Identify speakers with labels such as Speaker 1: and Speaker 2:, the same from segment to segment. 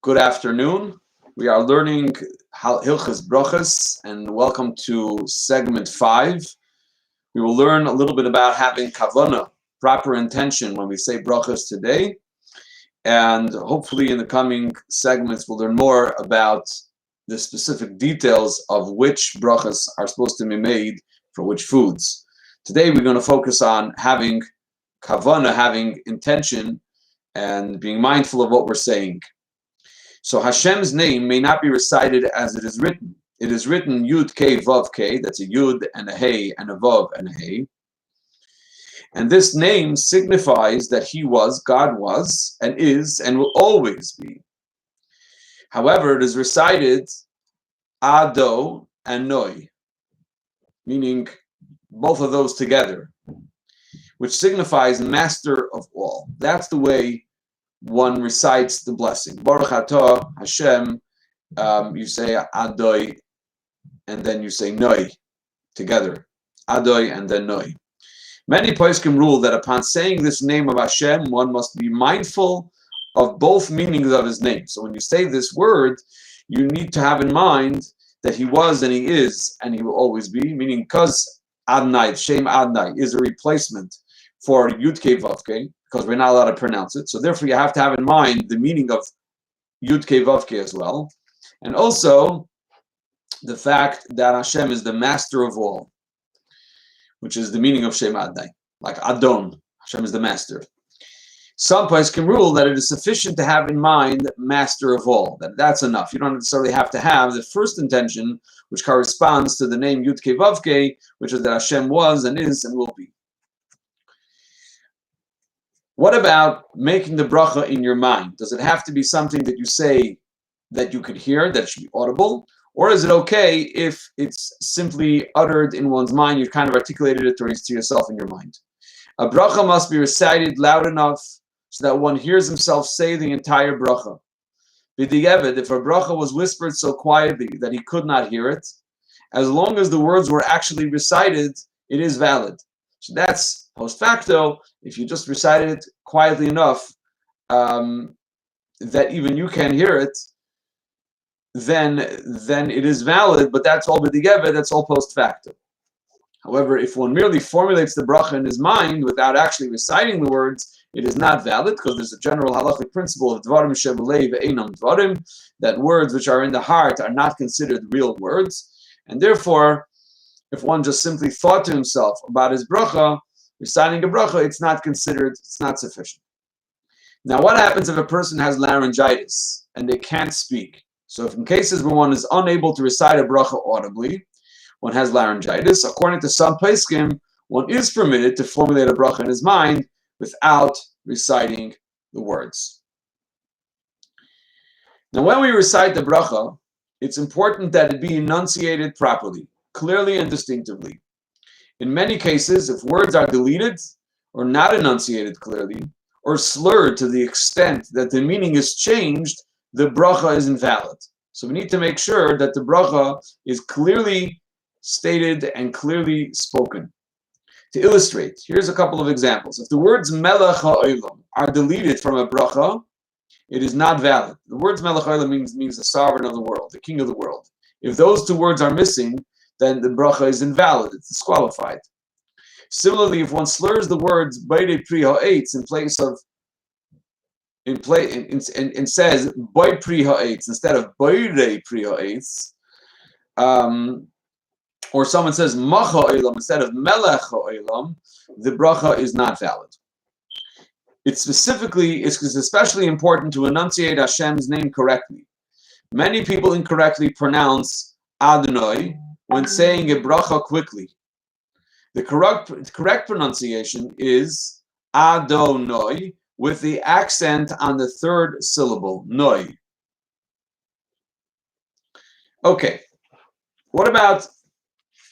Speaker 1: Good afternoon. We are learning Hilchos Brochos, and welcome to segment 5. We will learn a little bit about having kavanah, proper intention, when we say Brochos today, and hopefully in the coming segments we'll learn more about the specific details of which Brochos are supposed to be made for which foods. Today we're going to focus on having kavanah, having intention, and being mindful of what we're saying. So Hashem's name may not be recited as it is written. It is written Yud K Vav K. That's a Yud and a Hey and a Vav and a Hey. And this name signifies that He was, God was, and is, and will always be. However, it is recited Ado and Noi, meaning both of those together, which signifies master of all. That's the way one recites the blessing. Baruch atah Hashem, you say Adoi, and then you say Noi together. Adoi and then Noi. Many poskim rule that upon saying this name of Hashem, one must be mindful of both meanings of His name. So when you say this word, you need to have in mind that He was and He is and He will always be, meaning because Adonai, Shem Adonai, is a replacement for Yud Kei Vav Kei, because we're not allowed to pronounce it. So therefore you have to have in mind the meaning of Yud Kei Vav Kei as well. And also the fact that Hashem is the master of all, which is the meaning of Shem Adonai, like Adon, Hashem is the master. Some places can rule that it is sufficient to have in mind master of all, that's enough. You don't necessarily have to have the first intention, which corresponds to the name Yud Kei Vav Kei, which is that Hashem was and is and will be. What about making the bracha in your mind? Does it have to be something that you say that you could hear, that should be audible? Or is it okay if it's simply uttered in one's mind, you've kind of articulated it to yourself in your mind? A bracha must be recited loud enough so that one hears himself say the entire bracha. B'di'evet, if a bracha was whispered so quietly that he could not hear it, as long as the words were actually recited, it is valid. So that's post facto. If you just recited it quietly enough that even you can hear it, then it is valid, but that's all b'di'evet, that's all post facto. However, if one merely formulates the bracha in his mind without actually reciting the words, it is not valid, because there's a general halachic principle of dvarim shebelev einam dvarim, that words which are in the heart are not considered real words, and therefore, if one just simply thought to himself about his bracha, reciting a bracha, it's not sufficient. Now, what happens if a person has laryngitis and they can't speak? So if in cases where one is unable to recite a bracha audibly, one has laryngitis, according to some poskim, one is permitted to formulate a bracha in his mind without reciting the words. Now, when we recite the bracha, it's important that it be enunciated properly, clearly and distinctively. In many cases, if words are deleted or not enunciated clearly, or slurred to the extent that the meaning is changed, the bracha is invalid. So we need to make sure that the bracha is clearly stated and clearly spoken. To illustrate, here's a couple of examples. If the words melech ha'olam are deleted from a bracha, it is not valid. The words melech ha'olam means the sovereign of the world, the king of the world. If those two words are missing, then the bracha is invalid, it's disqualified. Similarly, if one slurs the words Bayrei Pri Ha'etz and says Bay Pri Ha'etz instead of Bayrei Pri Ha'etz, or someone says Macha Olam instead of Melech Ha'olam, the bracha is not valid. It's especially important to enunciate Hashem's name correctly. Many people incorrectly pronounce Adonai when saying a bracha quickly. The correct pronunciation is Adonai with the accent on the third syllable, Noi. Okay, what about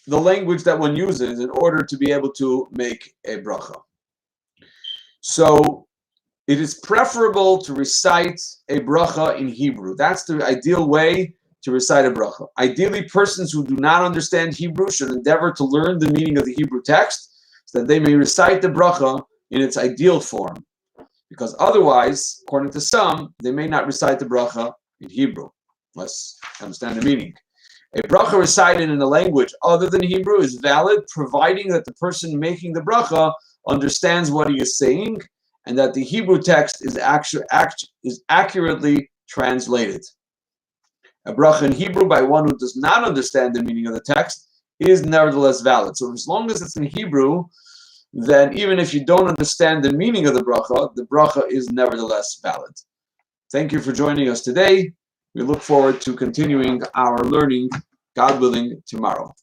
Speaker 1: the language that one uses in order to be able to make a bracha? So it is preferable to recite a bracha in Hebrew. That's the ideal way to recite a bracha. Ideally, persons who do not understand Hebrew should endeavor to learn the meaning of the Hebrew text so that they may recite the bracha in its ideal form. Because otherwise, according to some, they may not recite the bracha in Hebrew. Let's understand the meaning. A bracha recited in a language other than Hebrew is valid, providing that the person making the bracha understands what he is saying and that the Hebrew text is accurately translated. A bracha in Hebrew by one who does not understand the meaning of the text is nevertheless valid. So as long as it's in Hebrew, then even if you don't understand the meaning of the bracha is nevertheless valid. Thank you for joining us today. We look forward to continuing our learning, God willing, tomorrow.